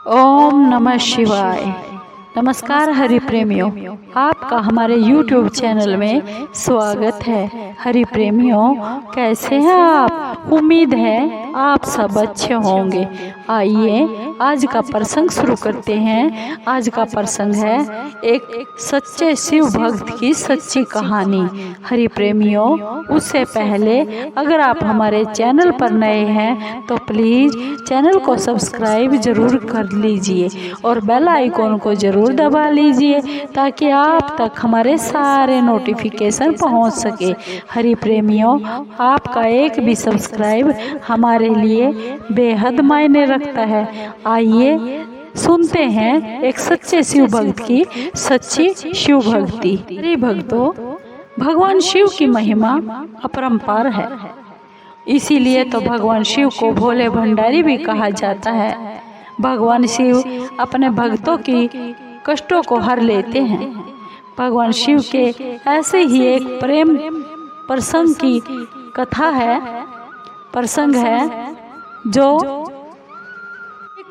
ओम नमः शिवाय। नमस्कार हरि प्रेमियों, आपका हमारे YouTube चैनल में स्वागत है। हरि प्रेमियों, कैसे हैं आप? उम्मीद है आप सब अच्छे होंगे। आइए आज का प्रसंग शुरू करते हैं। आज का प्रसंग है एक सच्चे शिव भक्त की सच्ची कहानी। हरि प्रेमियों, उससे पहले अगर आप हमारे चैनल पर नए हैं तो प्लीज चैनल को सब्सक्राइब जरूर कर लीजिए और बेल आइकॉन को जरूर दबा लीजिए ताकि आप तक हमारे सारे नोटिफिकेशन पहुंच सके। हरि प्रेमियों, आपका एक भी सब्सक्राइब हमारे लिए बेहद मायने रखता है। आइए सुनते हैं एक सच्चे शिव भक्त की सच्ची शिव भक्ति। हरि भक्तों, भगवान शिव की महिमा अपरंपार है, इसीलिए तो भगवान शिव को भोले भंडारी भी कहा जाता है। भगवान शिव अपने भक्तों की कष्टों को हर लेते हैं। भगवान शिव के ऐसे ही एक प्रेम प्रसंग की कथा है, प्रसंग है जो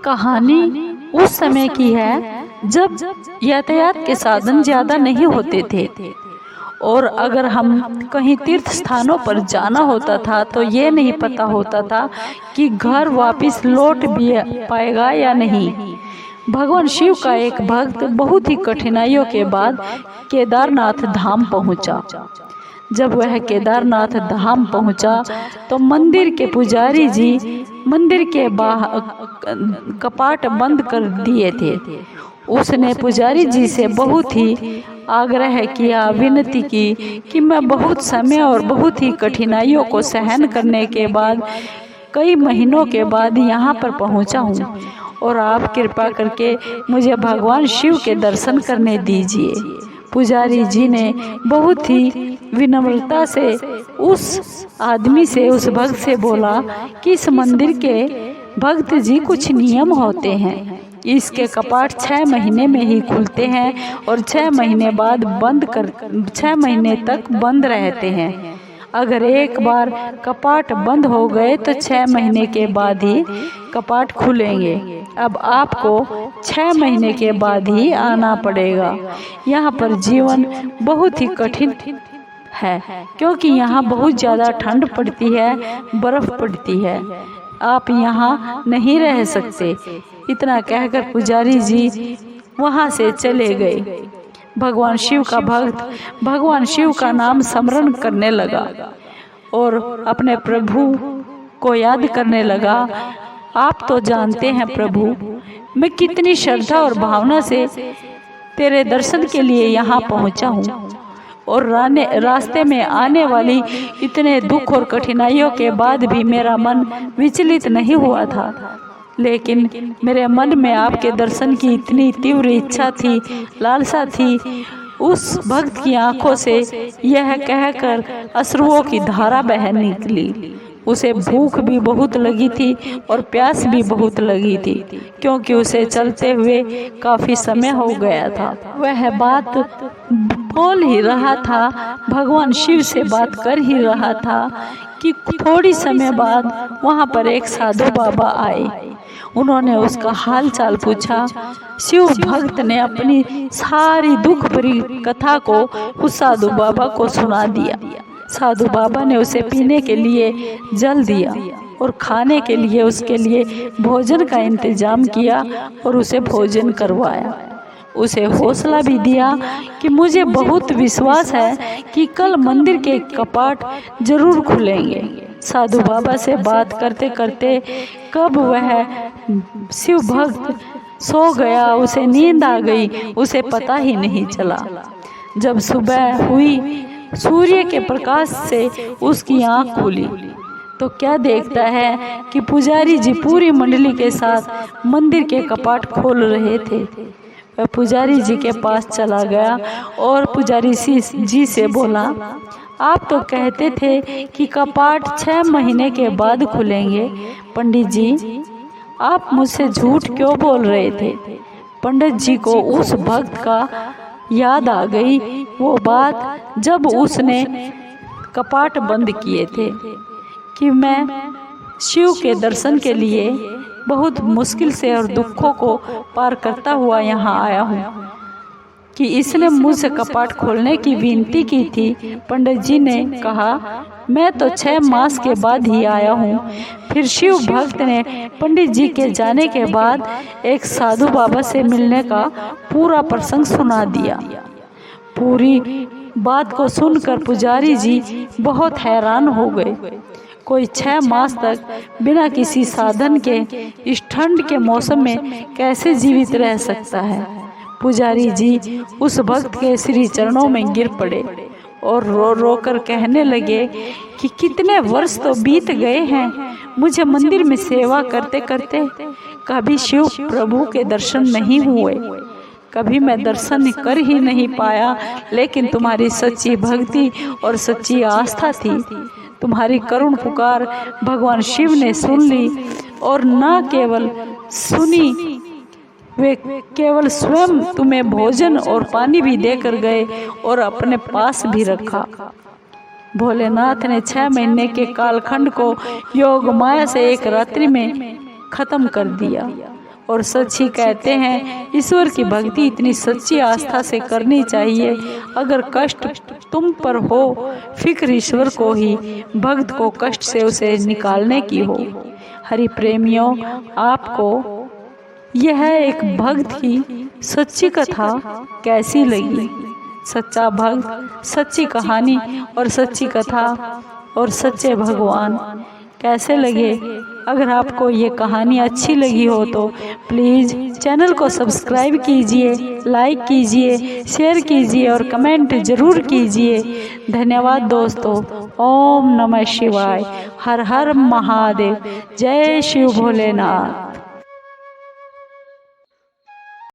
कहानी उस समय की है जब यातायात के साधन ज्यादा नहीं होते थे और अगर हम कहीं तीर्थ स्थानों पर जाना होता था तो ये नहीं पता होता था कि घर वापस लौट भी पाएगा या नहीं। भगवान शिव का एक भक्त बहुत ही कठिनाइयों के बाद केदारनाथ धाम पहुंचा। जब वह केदारनाथ धाम पहुंचा तो मंदिर के पुजारी जी मंदिर के बाहर कपाट बंद कर दिए थे। उसने पुजारी जी से बहुत ही आग्रह किया, विनती की कि मैं बहुत समय और बहुत ही कठिनाइयों को सहन करने के बाद कई महीनों के बाद यहाँ पर पहुँचा हूँ और आप कृपा करके मुझे भगवान शिव के दर्शन करने दीजिए। पुजारी जी ने बहुत ही विनम्रता से उस आदमी से, उस भक्त से बोला कि इस मंदिर के भक्त जी कुछ नियम होते हैं। इसके कपाट 6 महीने में ही खुलते हैं और 6 महीने बाद 6 महीने तक बंद रहते हैं। अगर एक बार कपाट बंद हो गए तो 6 महीने के बाद ही कपाट खुलेंगे। अब आपको 6 महीने के बाद ही आना पड़ेगा। यहाँ पर जीवन बहुत ही कठिन है क्योंकि यहाँ बहुत ज़्यादा ठंड पड़ती है, बर्फ पड़ती है। आप यहाँ नहीं रह सकते। इतना कहकर पुजारी जी वहाँ से चले गए। भगवान शिव का भक्त भगवान शिव का नाम स्मरण करने लगा और अपने प्रभु को याद करने लगा। आप तो जानते हैं प्रभु, मैं कितनी श्रद्धा और भावना से तेरे दर्शन के लिए यहाँ पहुँचा हूँ और रास्ते में आने वाली इतने दुख और कठिनाइयों के बाद भी मेरा मन विचलित नहीं हुआ था। लेकिन मेरे मन में आपके दर्शन की इतनी तीव्र इच्छा थी, लालसा थी। उस भक्त की आंखों से यह कहकर अश्रुओं की धारा बह निकली। उसे भूख भी बहुत लगी थी और प्यास भी बहुत लगी थी क्योंकि उसे चलते हुए काफी समय हो गया था। वह बात बोल ही रहा था, भगवान शिव से बात कर ही रहा था कि थोड़ी समय बाद वहाँ पर एक साधु बाबा आए। उन्होंने उसका हाल चाल पूछा। शिव भक्त ने अपनी सारी दुख भरी कथा को उस साधु बाबा को सुना दिया। साधु बाबा ने उसे पीने के लिए जल दिया और खाने के लिए उसके लिए भोजन का इंतजाम किया और उसे भोजन करवाया। उसे हौसला भी दिया कि मुझे बहुत विश्वास है कि कल मंदिर के कपाट जरूर खुलेंगे। साधु बाबा से बात करते करते कब वह शिव भक्त सो गया, उसे नींद आ गई, उसे पता ही नहीं चला। जब सुबह हुई, सूर्य के प्रकाश से उसकी आंख खुली तो क्या देखता है कि पुजारी जी पूरी मंडली के साथ मंदिर के कपाट खोल रहे थे। वह पुजारी जी के पास चला गया और पुजारी जी से बोला, आप तो कहते थे कि कपाट 6 महीने के बाद खुलेंगे। पंडित जी, आप मुझसे झूठ क्यों बोल रहे थे? पंडित जी को उस भक्त का याद आ गई वो बात जब उसने कपाट बंद किए थे कि मैं शिव के दर्शन के लिए बहुत मुश्किल से और दुखों को पार करता हुआ यहाँ आया हूँ कि इसने मुझसे कपाट खोलने की विनती की थी। पंडित जी ने कहा, मैं तो 6 मास के बाद ही आया हूँ। फिर शिव भक्त ने पंडित जी के जाने के बाद एक साधु बाबा से मिलने का पूरा प्रसंग सुना दिया। पूरी बात को सुनकर पुजारी जी बहुत हैरान हो गए। कोई 6 मास तक बिना किसी साधन के इस ठंड के मौसम में कैसे जीवित रह सकता है। पुजारी जी उस भक्त के श्री चरणों में गिर पड़े और रो रो कर कहने लगे कि कितने वर्ष तो बीत गए हैं, मुझे मंदिर में सेवा करते करते कभी शिव प्रभु के दर्शन नहीं हुए, कभी मैं दर्शन कर ही नहीं पाया। लेकिन तुम्हारी सच्ची भक्ति और सच्ची आस्था थी। तुम्हारी करुण पुकार भगवान शिव ने सुन ली और न केवल सुनी, वे केवल स्वयं तुम्हें भोजन और पानी भी देकर गए और अपने पास भी रखा। भोलेनाथ ने 6 महीने के कालखंड को योग माया से एक रात्रि में खत्म कर दिया। और सच ही कहते हैं, ईश्वर की भक्ति इतनी सच्ची आस्था से करनी चाहिए। अगर कष्ट तुम पर हो, फिक्र ईश्वर को ही, भक्त को कष्ट से उसे निकालने की हो। हरि प्रेमियों, आपको यह एक भक्त की सच्ची कथा कैसी लगी? सच्चा भक्त, सच्ची कहानी और सच्ची कथा और सच्चे भगवान कैसे लगे? अगर आपको ये कहानी अच्छी लगी हो तो प्लीज़ चैनल को सब्सक्राइब कीजिए, लाइक कीजिए, शेयर कीजिए और कमेंट ज़रूर कीजिए। धन्यवाद दोस्तों। ओम नमः शिवाय। हर हर महादेव। जय शिव भोलेनाथ।